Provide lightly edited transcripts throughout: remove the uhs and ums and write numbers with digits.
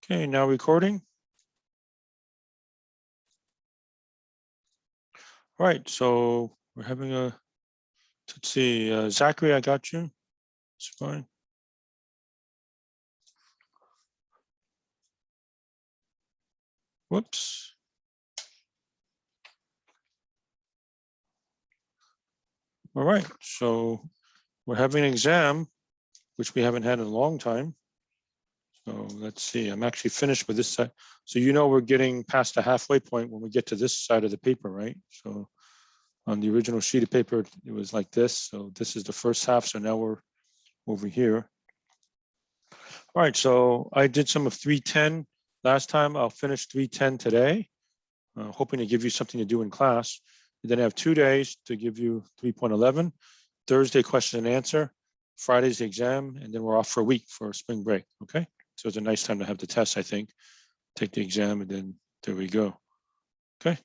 Okay, now recording. All right, so we're having a, let's see, Zachary, I got you. It's fine. Whoops. All right, so we're having an exam, which we haven't had in a long time. So let's see, I'm actually finished with this side. So you know we're getting past the halfway point when we get to this side of the paper, right? So on the original sheet of paper, it was like this. So this is the first half, so now we're over here. All right, so I did some of 310 last time. I'll finish 310 today, hoping to give you something to do in class. And then I have 2 days to give you 3.11, Thursday question and answer, Friday's the exam, and then we're off for a week for spring break, okay? So it's a nice time to have the test, I think. Take the exam, and then there we go, okay?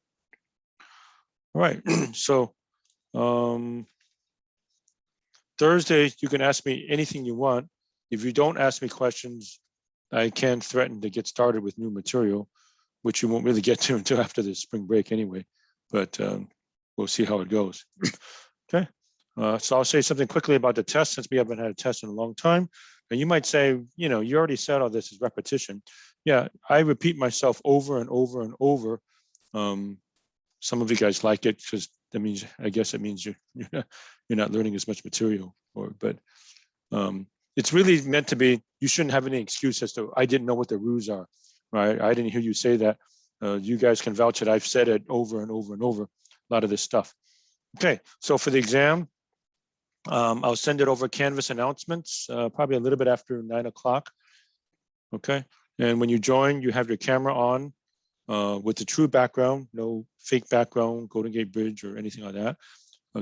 All right, so Thursday, you can ask me anything you want. If you don't ask me questions, I can threaten to get started with new material, which you won't really get to until after the spring break anyway, but we'll see how it goes. Okay, so I'll say something quickly about the test since we haven't had a test in a long time. And you might say, you know, you already said all this is repetition. Yeah, I repeat myself over and over and over. Some of you guys like it because that means, I guess it means you're not learning as much material, but it's really meant to be, you shouldn't have any excuse as to, I didn't know what the rules are, right? I didn't hear you say that. You guys can vouch that I've said it over and over and over, a lot of this stuff. Okay, so for the exam, I'll send it over Canvas announcements, probably a little bit after 9 o'clock. Okay, and when you join, you have your camera on with the true background, no fake background, Golden Gate Bridge or anything like that.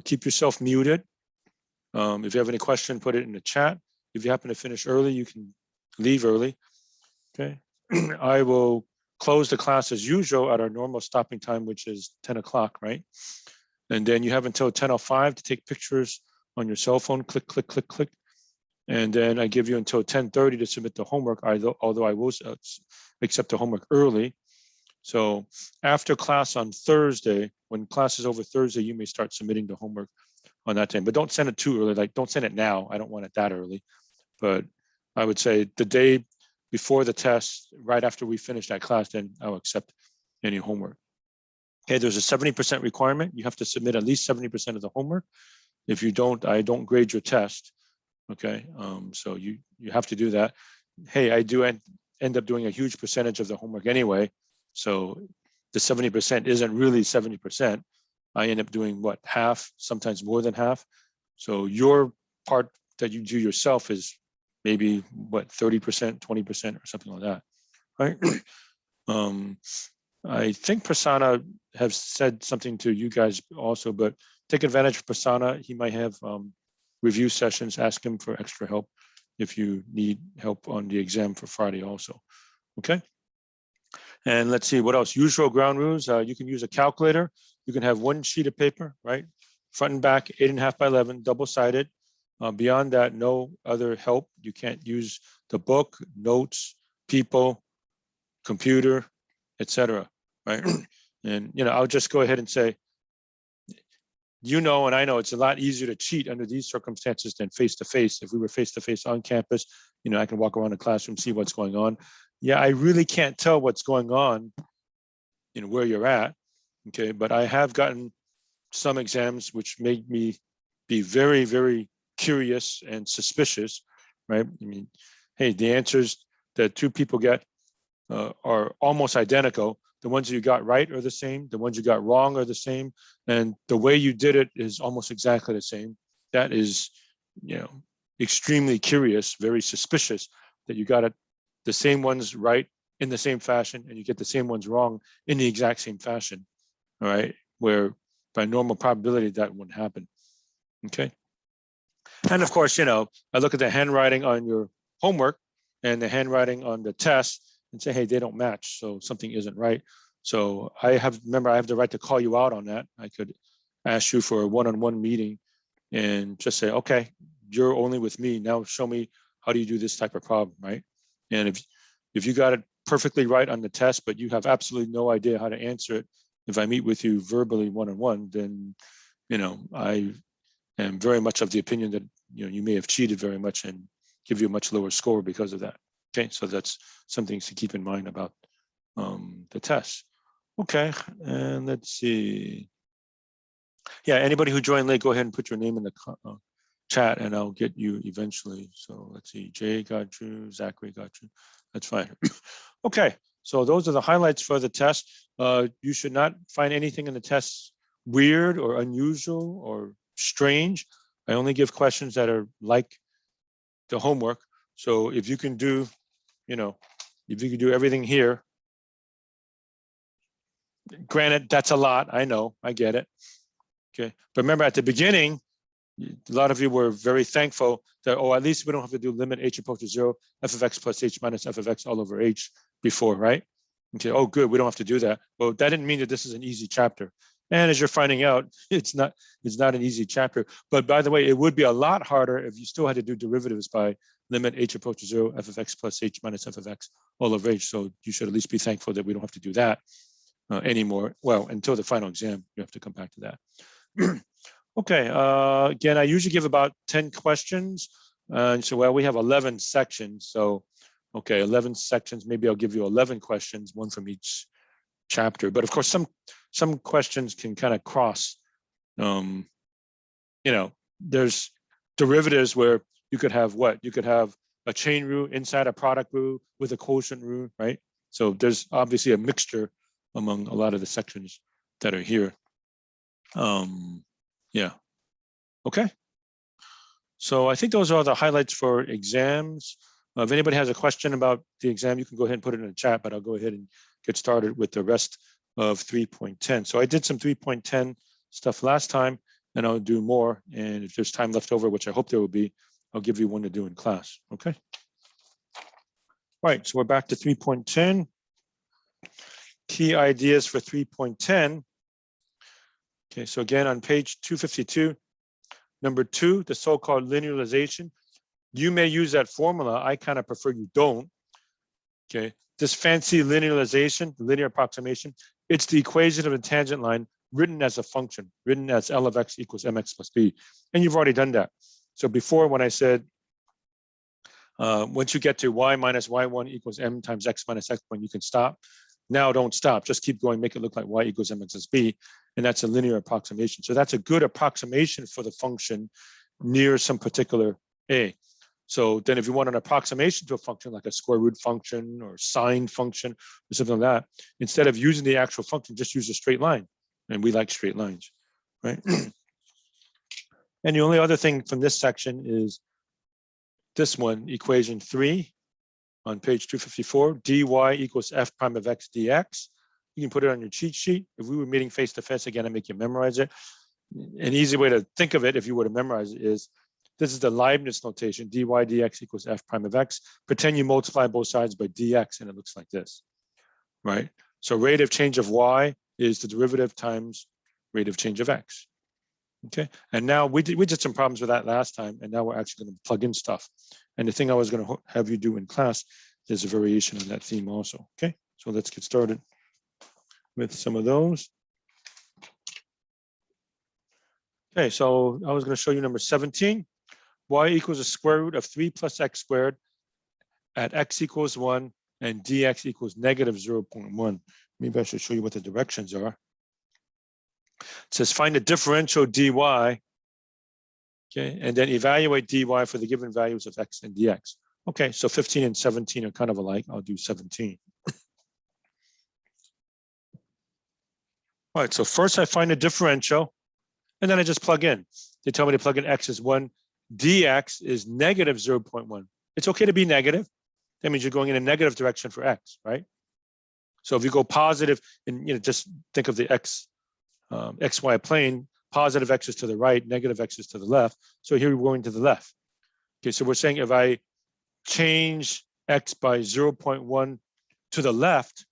Keep yourself muted. If you have any question, put it in the chat. If you happen to finish early, you can leave early. Okay, I will close the class as usual at our normal stopping time, which is 10 o'clock, right? And then you have until 10:05 to take pictures on your cell phone, click, click, click, click. And then I give you until 10:30 to submit the homework, although I will accept the homework early. So after class on Thursday, when class is over Thursday, you may start submitting the homework on that time, but don't send it too early. Like, don't send it now. I don't want it that early. But I would say the day before the test, right after we finish that class, then I'll accept any homework. Okay, there's a 70% requirement. You have to submit at least 70% of the homework. If you don't, I don't grade your test. Okay, so you have to do that. Hey, I do end up doing a huge percentage of the homework anyway. So the 70% isn't really 70%. I end up doing what, half, sometimes more than half. So your part that you do yourself is maybe what, 30%, 20% or something like that, right? I think Prasanna have said something to you guys also, but take advantage of Prasanna. He might have review sessions. Ask him for extra help if you need help on the exam for Friday also, okay? And let's see what else. Usual ground rules. You can use a calculator. You can have one sheet of paper, right? Front and back, 8.5 by 11, double-sided. Beyond that, no other help. You can't use the book, notes, people, computer, etc. Right? And you know, I'll just go ahead and say, you know, and I know it's a lot easier to cheat under these circumstances than face-to-face. If we were face-to-face on campus, you know, I can walk around the classroom, see what's going on. Yeah, I really can't tell what's going on, you know, where you're at. Okay, but I have gotten some exams which made me be very, very curious and suspicious, right? I mean, hey, the answers that two people get are almost identical. The ones you got right are the same. The ones you got wrong are the same. And the way you did it is almost exactly the same. That is, you know, extremely curious, very suspicious that you got it, the same ones right in the same fashion and you get the same ones wrong in the exact same fashion, all right? Where by normal probability that wouldn't happen, okay? And of course, you know, I look at the handwriting on your homework and the handwriting on the test and say, hey, they don't match, so something isn't right. So remember, I have the right to call you out on that. I could ask you for a one-on-one meeting and just say, okay, you're only with me, now show me how do you do this type of problem, right? And if you got it perfectly right on the test, but you have absolutely no idea how to answer it. If I meet with you verbally one-on-one, then, I am very much of the opinion that, you may have cheated very much and give you a much lower score because of that. Okay, so that's something to keep in mind about the test. Okay, and let's see. Yeah, anybody who joined late, go ahead and put your name in the chat and I'll get you eventually. So let's see, Jay got you, Zachary got you. That's fine. Okay, so those are the highlights for the test. You should not find anything in the test weird or unusual or strange. I only give questions that are like the homework. So if you can do, if you can do everything here, granted, that's a lot. I know, I get it. Okay, but remember at the beginning, a lot of you were very thankful that, oh, at least we don't have to do limit h approaches 0, f of x plus h minus f of x all over h before, right? Okay, oh, good, we don't have to do that. Well, that didn't mean that this is an easy chapter. And as you're finding out, it's not an easy chapter. But by the way, it would be a lot harder if you still had to do derivatives by limit h approaches 0, f of x plus h minus f of x all over h. So you should at least be thankful that we don't have to do that anymore. Well, until the final exam, you have to come back to that. Okay, again, I usually give about 10 questions. So, well, we have 11 sections. So, okay, 11 sections. Maybe I'll give you 11 questions, one from each chapter. But of course, some questions can kind of cross. There's derivatives where you could have what? You could have a chain root inside a product root with a quotient root, right? So there's obviously a mixture among a lot of the sections that are here. Yeah. Okay. So I think those are the highlights for exams. If anybody has a question about the exam, you can go ahead and put it in the chat, but I'll go ahead and get started with the rest of 3.10. So I did some 3.10 stuff last time, and I'll do more. And if there's time left over, which I hope there will be, I'll give you one to do in class. Okay. All right. So we're back to 3.10. Key ideas for 3.10. Okay. So again, on page 252, number 2, the so-called linearization. You may use that formula. I kind of prefer you don't. Okay. This fancy linearization, linear approximation, it's the equation of a tangent line written as a function, written as L of x equals mx plus b. And you've already done that. So before, when I said, once you get to y minus y1 equals m times x minus x1, you can stop. Now don't stop, just keep going, make it look like y equals mx plus b. And that's a linear approximation. So that's a good approximation for the function near some particular a. So then if you want an approximation to a function like a square root function or sine function or something like that, instead of using the actual function, just use a straight line. And we like straight lines, right? And the only other thing from this section is this one, equation 3 on page 254, dy equals f prime of x dx. You can put it on your cheat sheet. If we were meeting face to face again, I make you memorize it. An easy way to think of it, if you were to memorize it, is this is the Leibniz notation, dy dx equals f prime of x. Pretend you multiply both sides by dx, and it looks like this, right? So rate of change of y is the derivative times rate of change of x. Okay, and now we did some problems with that last time, and now we're actually going to plug in stuff. And the thing I was going to have you do in class is a variation on that theme also. Okay, so let's get started with some of those. Okay, so I was going to show you number 17. Y equals the square root of 3 plus x squared at x equals 1 and dx equals negative 0.1. Maybe I should show you what the directions are. It says find the differential dy, okay, and then evaluate dy for the given values of x and dx. Okay, so 15 and 17 are kind of alike. I'll do 17. All right, so first I find a differential, and then I just plug in. They tell me to plug in x is 1, dx is negative 0.1. It's okay to be negative. That means you're going in a negative direction for x, right? So if you go positive, and just think of the xy plane, positive x is to the right, negative x is to the left. So here we're going to the left. Okay, so we're saying if I change x by 0.1 to the left,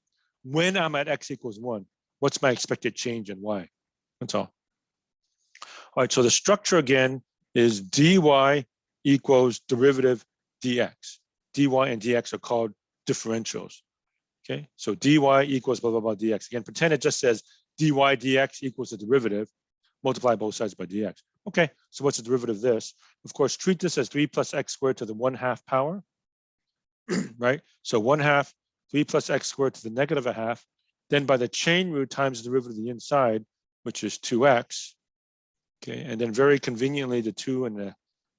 when I'm at x equals 1, what's my expected change in y? That's all. All right, so the structure again is dy equals derivative dx. dy and dx are called differentials. Okay, so dy equals blah, blah, blah, dx. Again, pretend it just says dy dx equals the derivative, multiply both sides by dx. Okay, so what's the derivative of this? Of course, treat this as 3 plus x squared to the 1/2 power, right? So 1/2, 3 plus x squared to the negative 1/2, then by the chain root times the derivative of the inside, which is 2x. Okay, and then very conveniently, the 2 and the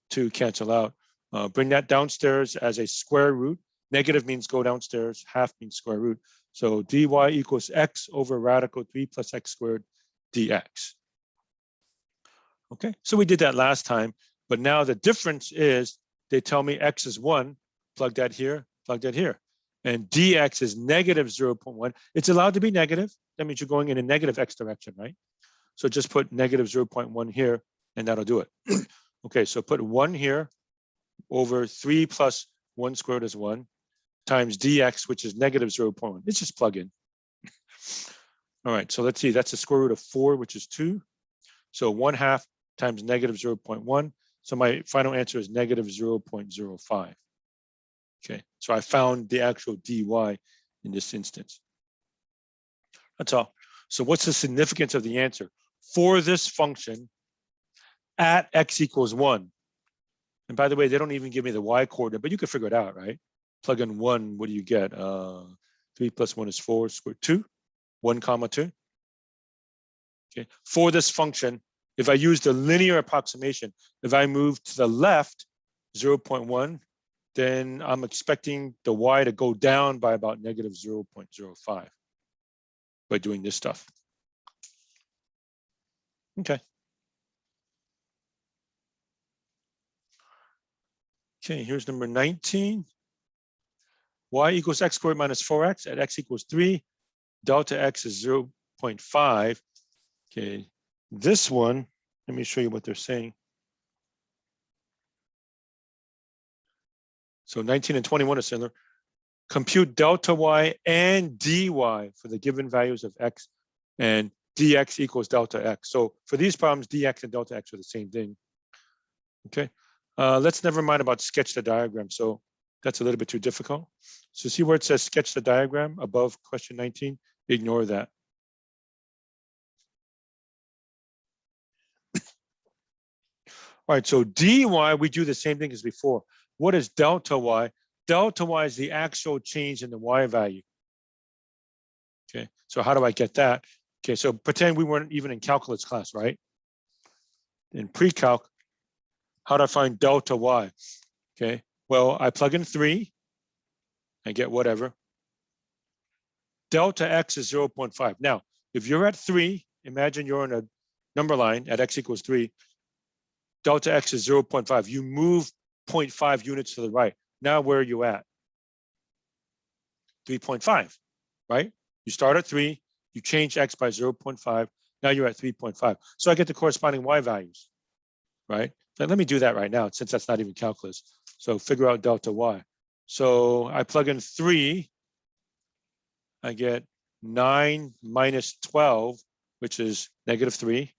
2 cancel out. Bring that downstairs as a square root. Negative means go downstairs, half means square root. So dy equals x over radical 3 plus x squared dx. Okay, so we did that last time, but now the difference is they tell me x is 1, plug that here, and dx is negative 0.1. It's allowed to be negative. That means you're going in a negative x direction, right? So just put negative 0.1 here, and that'll do it. Okay, so put 1 here over 3 plus 1 squared is 1 times dx, which is negative 0.1. It's just plug in. All right, so let's see, that's the square root of 4, which is 2. So 1/2 times negative 0.1. So my final answer is negative 0.05. Okay, so I found the actual dy in this instance. That's all. So what's the significance of the answer? For this function at x equals 1. And by the way, they don't even give me the y coordinate, but you can figure it out, right? Plug in 1, what do you get? 3 plus 1 is 4, squared 2, 1 comma 2. Okay, for this function, if I use the linear approximation, if I move to the left 0.1, then I'm expecting the y to go down by about negative 0.05 by doing this stuff. Okay. Okay, here's number 19. Y equals x squared minus 4x at x equals 3. Delta x is 0.5. Okay, this one, let me show you what they're saying. So 19 and 21 are similar. Compute delta y and dy for the given values of x, and dx equals delta x. So for these problems, dx and delta x are the same thing. Okay, let's never mind about sketch the diagram. So that's a little bit too difficult. So see where it says sketch the diagram above question 19? Ignore that. All right, so dy, we do the same thing as before. What is delta y? Delta y is the actual change in the y value. Okay, so how do I get that? Okay, so pretend we weren't even in calculus class, right? In pre-calc, how do I find delta y? Okay, well, I plug in 3, I get whatever. Delta x is 0.5. Now, if you're at 3, imagine you're on a number line at x equals 3. Delta x is 0.5. You move 0.5 units to the right. Now, where are you at? 3.5, right? You start at 3, you change x by 0.5. Now you're at 3.5. So I get the corresponding y values, right? So let me do that right now, since that's not even calculus. So figure out delta y. So I plug in 3. I get 9 minus 12, which is negative 3.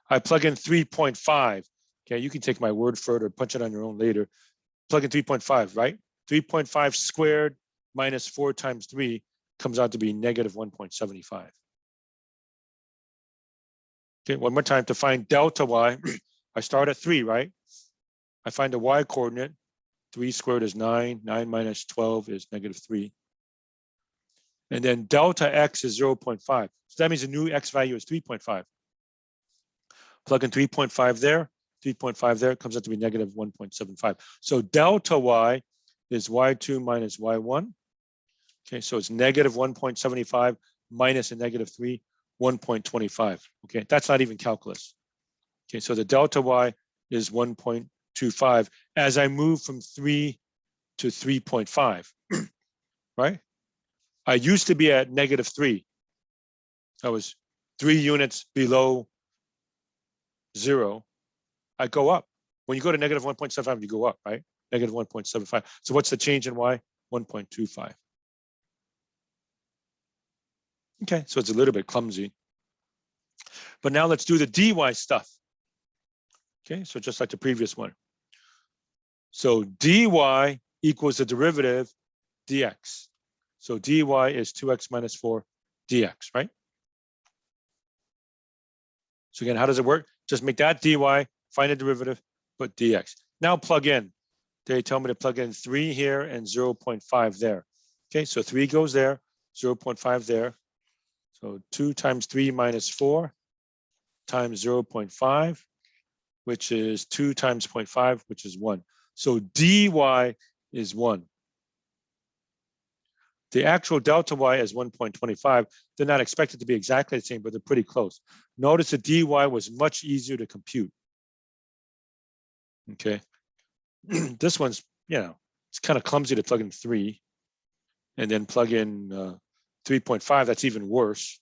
I plug in 3.5. Okay, you can take my word for it or punch it on your own later. Plug in 3.5, right? 3.5 squared minus 4 times 3 comes out to be negative 1.75. Okay, one more time to find delta y. I start at 3, right? I find the y coordinate. 3 squared is 9. 9 minus 12 is negative 3. And then delta x is 0.5. So that means the new x value is 3.5. Plug in 3.5 there, 3.5 there, it comes out to be negative 1.75. So delta y is y2 minus y1. Okay, so it's negative 1.75 minus a negative 3, 1.25. Okay, that's not even calculus. Okay, so the delta y is 1.25 as I move from 3 to 3.5, right? I used to be at negative 3. I was 3 units below 0. I go up. When you go to negative 1.75, you go up, right? Negative 1.75. So what's the change in y? 1.25. Okay, so it's a little bit clumsy. But now let's do the dy stuff. Okay, so just like the previous one. So dy equals the derivative dx. So dy is 2x minus 4 dx, right? So again, how does it work? Just make that dy, find the derivative, put dx. Now plug in. They tell me to plug in 3 here and 0.5 there. Okay, so 3 goes there, 0.5 there. So 2 times 3 minus 4 times 0.5, which is 2 times 0.5, which is 1. So dy is 1. The actual delta y is 1.25. They're not expected to be exactly the same, but they're pretty close. Notice the dy was much easier to compute. Okay. This one's, it's kind of clumsy to plug in 3 and then plug in 3.5. That's even worse.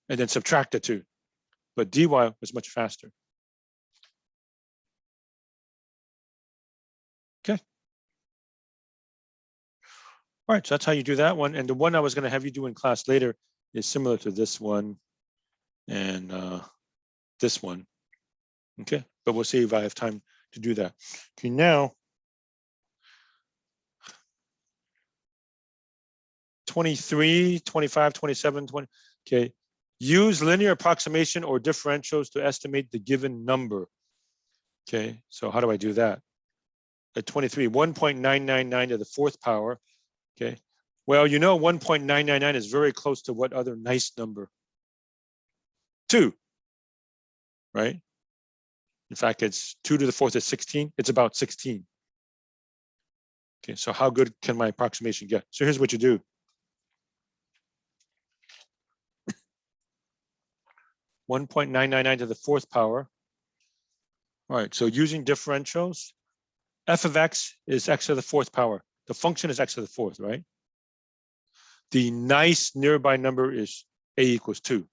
And then subtract the 2. But dy was much faster. Okay. All right, so that's how you do that one. And the one I was going to have you do in class later is similar to this one and this one. Okay, but we'll see if I have time to do that. Okay, now 23, 25, 27, 20. Okay, use linear approximation or differentials to estimate the given number. Okay, so how do I do that? At 23, 1.999 to the 4th power. Okay, well, 1.999 is very close to what other nice number? 2, right? In fact, it's 2 to the 4th is 16. It's about 16. Okay, so how good can my approximation get? So here's what you do. 1.999 to the 4th power. All right, so using differentials, f of x is x to the 4th power. The function is x to the 4th, right? The nice nearby number is a equals 2.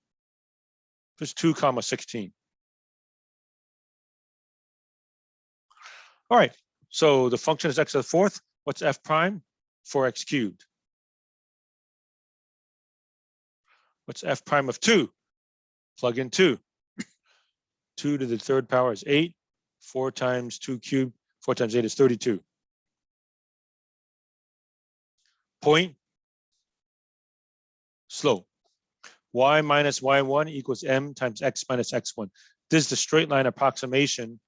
There's 2 comma 16. All right, so the function is x to the 4th. What's f prime? 4x cubed. What's f prime of 2? Plug in 2. 2 to the 3rd power is 8. 4 times 2 cubed, 4 times 8 is 32. Point, slope. Y minus y1 equals m times x minus x1. This is the straight line approximation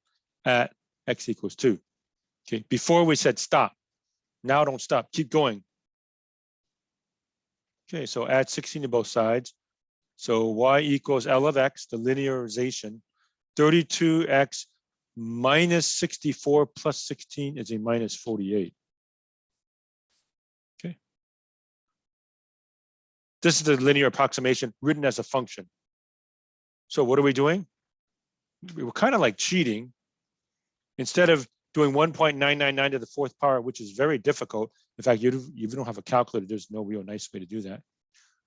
at x equals 2. Okay, before we said stop. Now don't stop, keep going. Okay, so add 16 to both sides. So y equals L of x, the linearization. 32x minus 64 plus 16 is a minus 48. Okay. This is the linear approximation written as a function. So what are we doing? We were kind of like cheating. Instead of doing 1.999 to the 4th power, which is very difficult. In fact, you don't have a calculator. There's no real nice way to do that.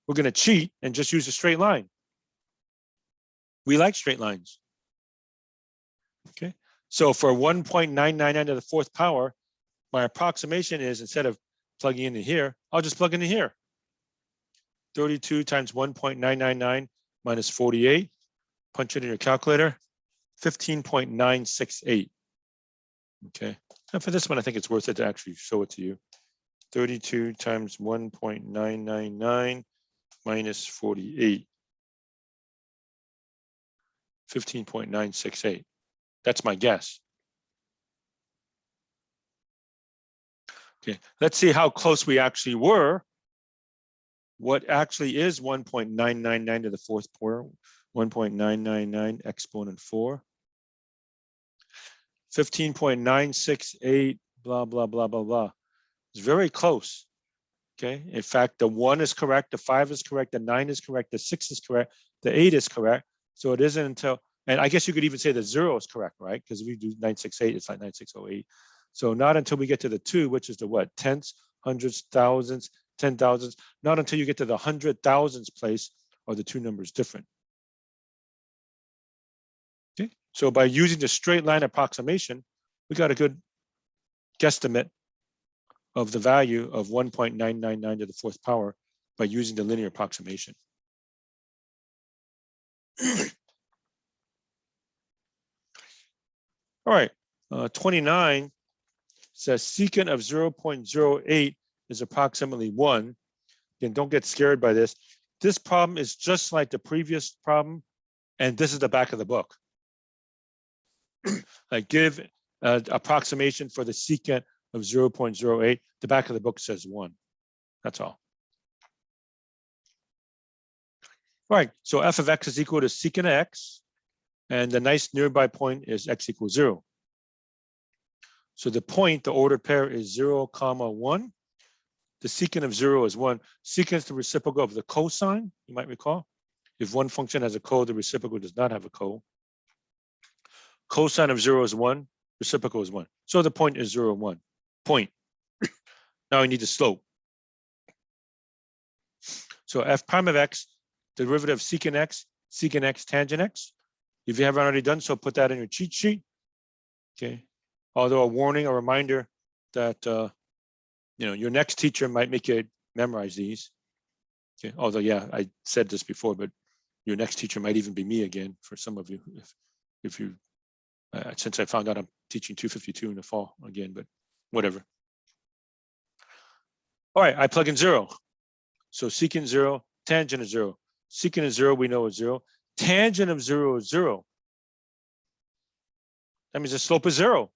We're going to cheat and just use a straight line. We like straight lines. Okay. So for 1.999 to the 4th power, my approximation is instead of plugging into here, I'll just plug into here. 32 times 1.999 minus 48. Punch it in your calculator. 15.968. Okay. And for this one, I think it's worth it to actually show it to you. 32 times 1.999 minus 48. 15.968. That's my guess. Okay, let's see how close we actually were. What actually is 1.999 to the 4th power? 1.999 exponent 4. 15.968, blah, blah, blah, blah, blah. It's very close. Okay, in fact, the 1 is correct, the 5 is correct, the 9 is correct, the 6 is correct, the 8 is correct. So it isn't until, and I guess you could even say the 0 is correct, right? Because if we do 968, it's like 9608. So not until we get to the 2, which is the what? Tenths, hundreds, thousands, 10,000s. Not until you get to the 100,000s place are the two numbers different. Okay, so by using the straight line approximation, we got a good guesstimate of the value of 1.999 to the 4th power by using the linear approximation. All right, 29 says secant of 0.08 is approximately 1. Again, don't get scared by this. This problem is just like the previous problem, and this is the back of the book. I give an approximation for the secant of 0.08. The back of the book says 1. That's all. All right, so f of x is equal to secant of x, and the nice nearby point is x equals 0. So the point, the ordered pair is 0, 1. The secant of 0 is 1. Secant is the reciprocal of the cosine, you might recall. If one function has a co, the reciprocal does not have a co. Cosine of 0 is 1, reciprocal is 1. So the point is 0, 1. Point. Now we need the slope. So f prime of x, derivative of secant x, tangent x. If you haven't already done so, put that in your cheat sheet. Okay. Although a warning, a reminder that your next teacher might make you memorize these. Okay. Although, yeah, I said this before, but your next teacher might even be me again for some of you, if you, since I found out I'm teaching 252 in the fall again, but whatever. All right, I plug in 0. So secant 0, tangent is 0. Secant is 0, we know is 0. Tangent of 0 is 0. That means the slope is 0.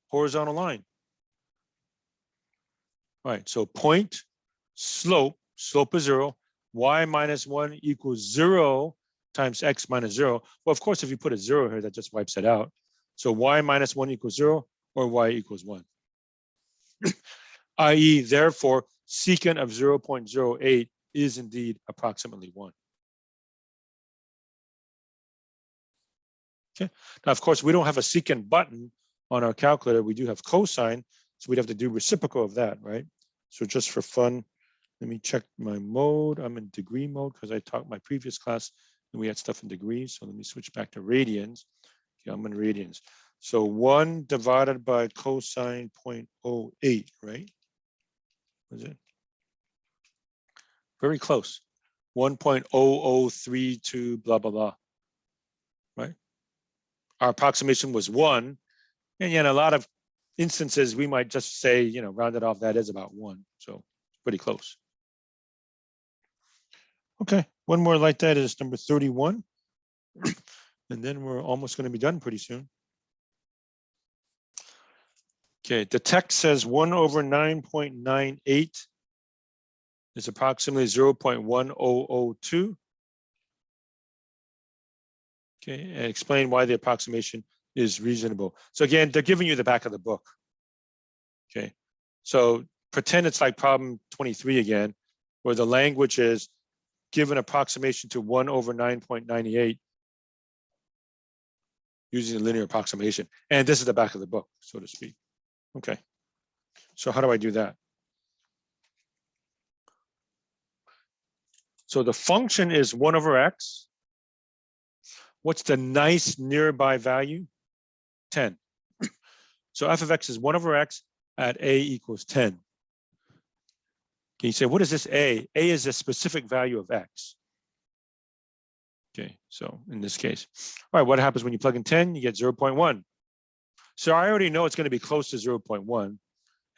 Horizontal line. All right, so point, slope is 0. Y minus 1 equals 0 times x minus 0. Well, of course, if you put a 0 here, that just wipes it out. So y minus 1 equals 0 or y equals 1. i.e., therefore, secant of 0.08 is indeed approximately 1. Okay. Now, of course, we don't have a secant button on our calculator. We do have cosine, so we'd have to do reciprocal of that, right? So just for fun, let me check my mode. I'm in degree mode because I taught my previous class and we had stuff in degrees. So let me switch back to radians. Okay, I'm in radians. So 1 divided by cosine 0.08, right? Was it? Very close. 1.0032, blah, blah, blah, right? Our approximation was 1. And in a lot of instances, we might just say, round it off, that is about 1. So pretty close. Okay, one more like that is number 31. And then we're almost going to be done pretty soon. Okay, the text says 1 over 9.98 is approximately 0.1002. Okay, and explain why the approximation is reasonable. So again, they're giving you the back of the book. Okay, so pretend it's like problem 23 again, where the language is give an approximation to 1 over 9.98 using the linear approximation. And this is the back of the book, so to speak. Okay, so how do I do that? So the function is 1 over x. What's the nice nearby value? 10. So f of x is 1 over x at a equals 10. Can you say, what is this a? A is a specific value of x. Okay, so in this case, all right, what happens when you plug in 10? You get 0.1. So I already know it's going to be close to 0.1.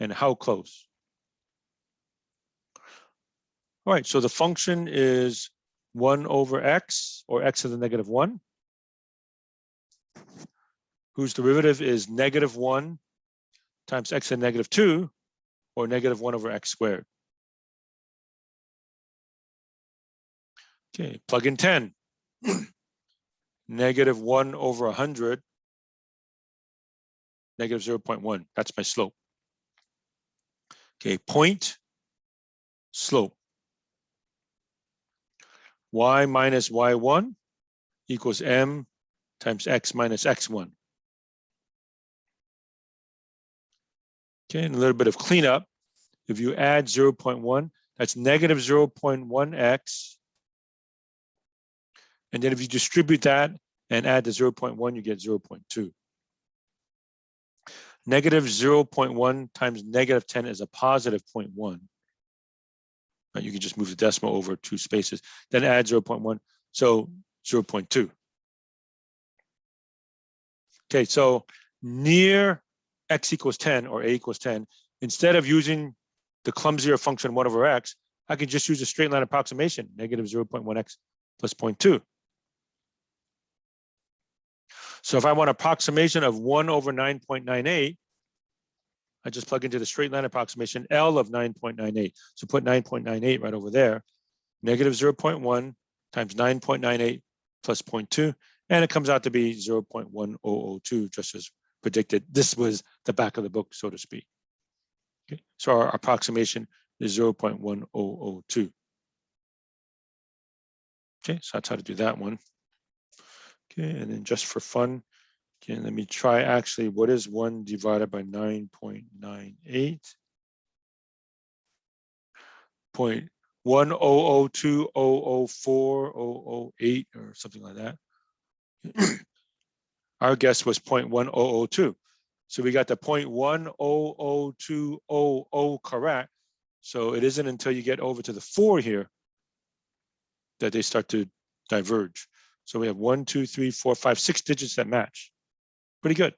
And how close? All right, so the function is 1 over x, or x to the negative 1, whose derivative is negative 1 times x to the negative 2, or negative 1 over x squared. Okay, plug in 10. Negative 1 over 100, negative 0.1. That's my slope. Okay, point, slope. Y minus y1 equals m times x minus x1. Okay, and a little bit of cleanup. If you add 0.1, that's negative 0.1x. And then if you distribute that and add the 0.1, you get 0.2. Negative 0.1 times negative 10 is a positive 0.1. You can just move the decimal over 2 spaces, then add 0.1, so 0.2. Okay, so near x equals 10 or a equals 10, instead of using the clumsier function 1 over x, I can just use a straight line approximation, negative 0.1x plus 0.2. So if I want approximation of 1 over 9.98, I just plug into the straight line approximation L of 9.98. So put 9.98 right over there, negative 0.1 times 9.98 plus 0.2, and it comes out to be 0.1002, just as predicted. This was the back of the book, so to speak. Okay, so our approximation is 0.1002. Okay, so that's how to do that one. Okay, and then just for fun, okay, let me try actually, what is 1 divided by 9.98? 0.1002004008 or something like that. Our guess was 0.1002. So we got the 0.100200 correct. So it isn't until you get over to the 4 here that they start to diverge. So we have 1, 2, 3, 4, 5, 6 digits that match. Pretty good,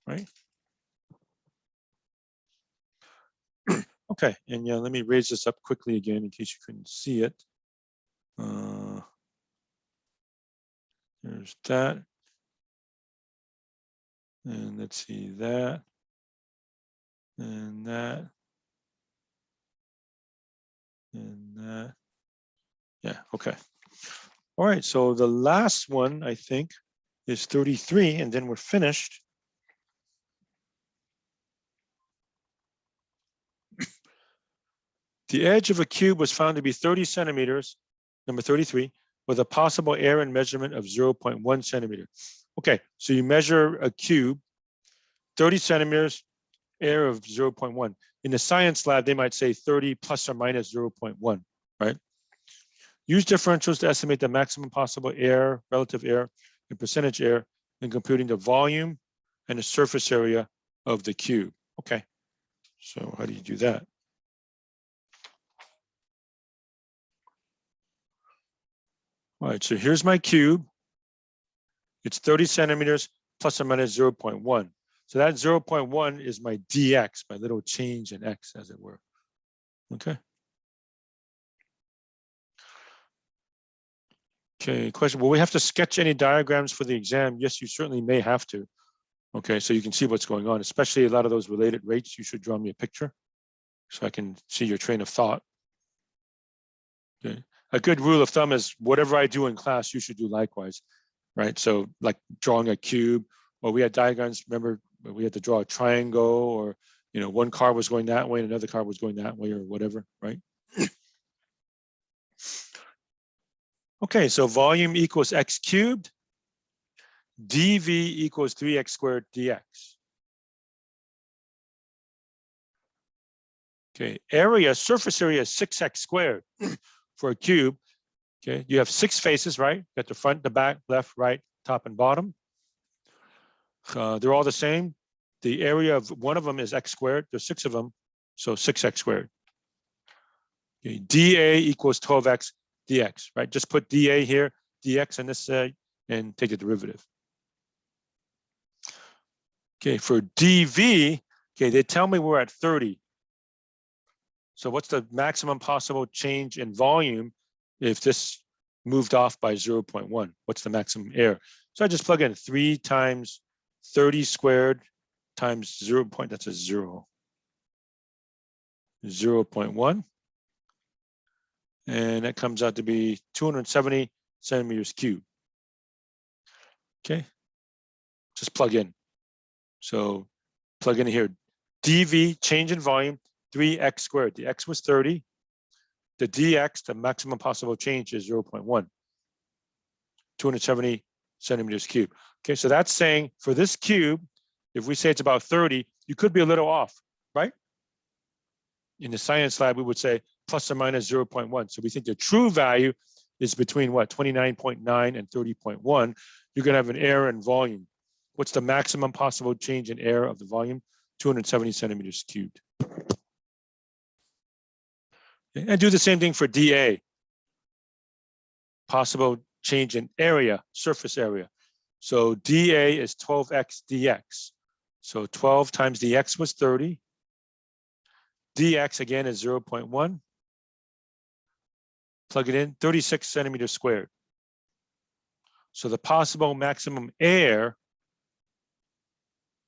right? Okay, and yeah, let me raise this up quickly again in case you couldn't see it. There's that. And let's see that. And that. And that. Yeah, okay. All right, so the last one, I think, is 33, and then we're finished. The edge of a cube was found to be 30 centimeters, number 33, with a possible error in measurement of 0.1 centimeter. Okay, so you measure a cube, 30 centimeters, error of 0.1. In the science lab, they might say 30 plus or minus 0.1, right? Use differentials to estimate the maximum possible error, relative error, and percentage error in computing the volume and the surface area of the cube. Okay, so how do you do that? All right, so here's my cube. It's 30 centimeters plus or minus 0.1. So that 0.1 is my dx, my little change in x, as it were. Okay. Okay, question. Will we have to sketch any diagrams for the exam? Yes, you certainly may have to. Okay, so you can see what's going on, especially a lot of those related rates. You should draw me a picture so I can see your train of thought. Okay. A good rule of thumb is whatever I do in class, you should do likewise, right? So like drawing a cube, or we had diagrams, remember we had to draw a triangle, or one car was going that way and another car was going that way, or whatever, right? Okay, so volume equals x cubed, dv equals 3x squared dx. Okay, area, surface area is 6x squared for a cube. Okay, you have 6 faces, right? You got the front, the back, left, right, top, and bottom. They're all the same. The area of one of them is x squared. There's 6 of them, so 6x squared. Okay, dA equals 12x dx, right? Just put dA here, dx on this side, and take the derivative. Okay, for dV, okay, they tell me we're at 30. So what's the maximum possible change in volume if this moved off by 0.1? What's the maximum error? So I just plug in 3 times 30 squared times 0. That's a 0. 0.1. And that comes out to be 270 centimeters cubed. Okay, just plug in. So plug in here, dV, change in volume, 3x squared. The x was 30. The dx, the maximum possible change, is 0.1. 270 centimeters cubed. Okay, so that's saying for this cube, if we say it's about 30, you could be a little off, right? In the science lab, we would say plus or minus 0.1. So we think the true value is between what, 29.9 and 30.1. You're going to have an error in volume. What's the maximum possible change in error of the volume? 270 centimeters cubed. Okay, and do the same thing for dA. Possible change in area, surface area. So dA is 12x dx. So 12 times the x was 30. Dx again is 0.1. Plug it in, 36 centimeters squared. So the possible maximum air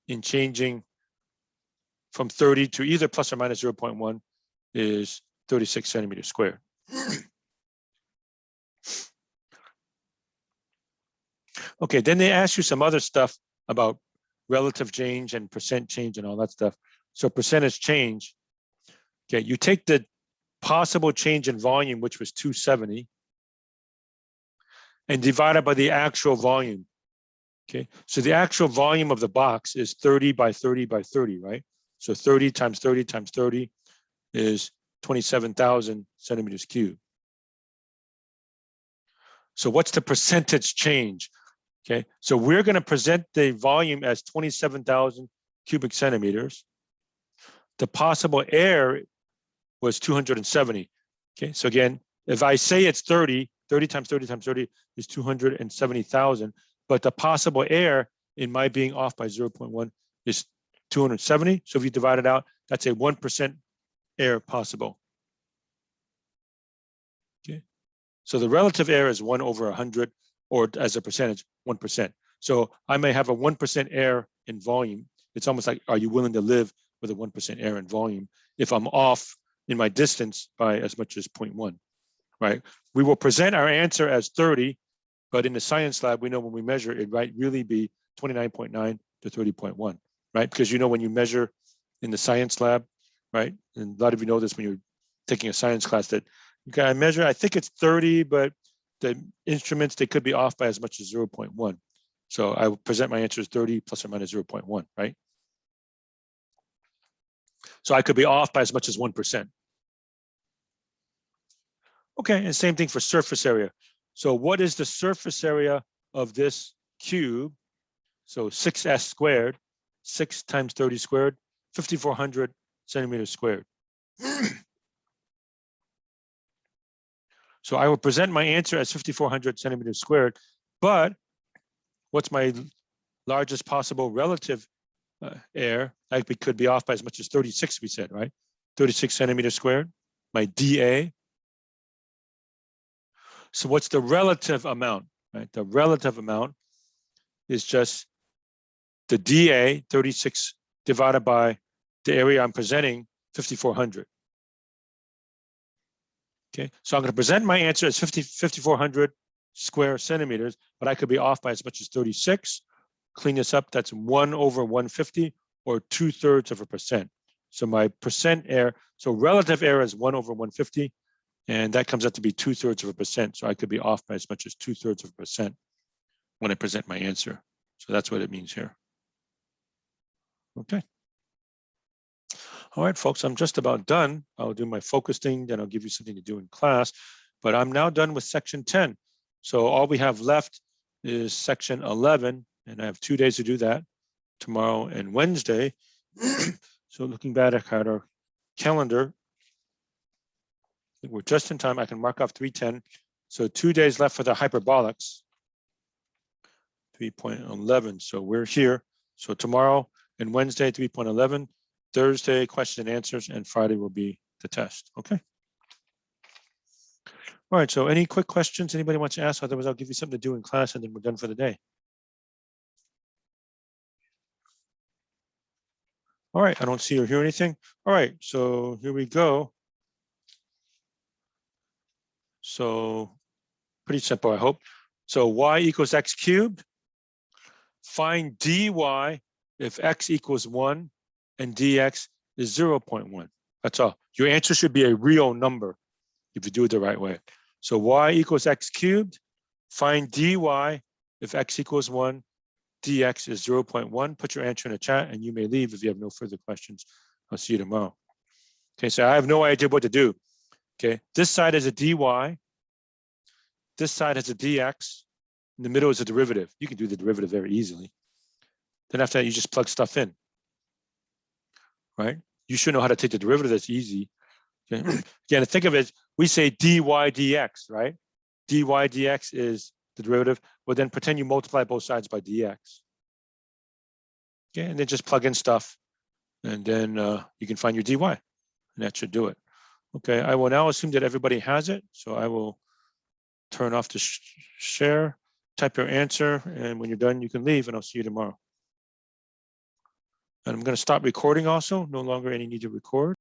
in changing from 30 to either plus or minus 0.1 is 36 centimeters squared. Okay, then they ask you some other stuff about relative change and percent change and all that stuff. So percentage change, okay, you take the possible change in volume, which was 270, and divide it by the actual volume. Okay, so the actual volume of the box is 30 by 30 by 30, right? So 30 times 30 times 30 is 27,000 centimeters cubed. So what's the percentage change? Okay, so we're going to present the volume as 27,000 cubic centimeters. The possible air was 270. Okay, so again, if I say it's 30, 30 times 30 times 30 is 270,000, but the possible air in my being off by 0.1 is 270. So if you divide it out, that's a 1% air possible. Okay, so the relative air is 1 over 100, or as a percentage, 1%. So I may have a 1% air in volume. It's almost like, are you willing to live with a 1% air in volume if I'm off in my distance by as much as 0.1, right? We will present our answer as 30, but in the science lab, we know when we measure, it might really be 29.9 to 30.1, right? Because you know when you measure in the science lab, right? And a lot of you know this when you're taking a science class, that you can measure, I think it's 30, but the instruments, they could be off by as much as 0.1. So I will present my answer as 30 plus or minus 0.1, right? So I could be off by as much as 1%. Okay, and same thing for surface area. So what is the surface area of this cube? So 6s squared, 6 times 30 squared, 5,400 centimeters squared. So I will present my answer as 5,400 centimeters squared, but what's my largest possible relative air? I could be off by as much as 36, we said, right? 36 centimeters squared, my dA. So what's the relative amount, right? The relative amount is just the dA, 36, divided by the area I'm presenting, 5,400. Okay, so I'm going to present my answer as 5,400 square centimeters, but I could be off by as much as 36. Clean this up, that's 1 over 150, or 2/3%. So my percent air, so relative air is 1 over 150, and that comes out to be 2/3%. So I could be off by as much as 2/3% when I present my answer. So that's what it means here. Okay. All right, folks, I'm just about done. I'll do my focus thing, then I'll give you something to do in class. But I'm now done with section 10. So all we have left is section 11, and I have 2 days to do that, tomorrow and Wednesday. So looking back at our calendar, we're just in time. I can mark off 310. So 2 days left for the hyperbolics, 3.11. So we're here. So tomorrow and Wednesday, 3.11. Thursday, question and answers, and Friday will be the test. Okay. All right. So any quick questions anybody wants to ask? Otherwise, I'll give you something to do in class, and then we're done for the day. All right. I don't see or hear anything. All right. So here we go. So pretty simple, I hope. So y equals x cubed. Find dy if x equals 1 and dx is 0.1. That's all. Your answer should be a real number if you do it the right way. So y equals x cubed. Find dy if x equals 1, dx is 0.1. Put your answer in the chat, and you may leave if you have no further questions. I'll see you tomorrow. Okay, so I have no idea what to do. Okay, this side is a dy. This side has a dx. In the middle is a derivative. You can do the derivative very easily. Then after that, you just plug stuff in. Right? You should know how to take the derivative. That's easy. Okay. Again, think of it, we say dy dx, right? Dy dx is the derivative. Well, then pretend you multiply both sides by dx. Okay, and then just plug in stuff, and then you can find your dy, and that should do it. Okay, I will now assume that everybody has it, so I will turn off the share, type your answer, and when you're done, you can leave, and I'll see you tomorrow. And I'm going to stop recording also, no longer any need to record.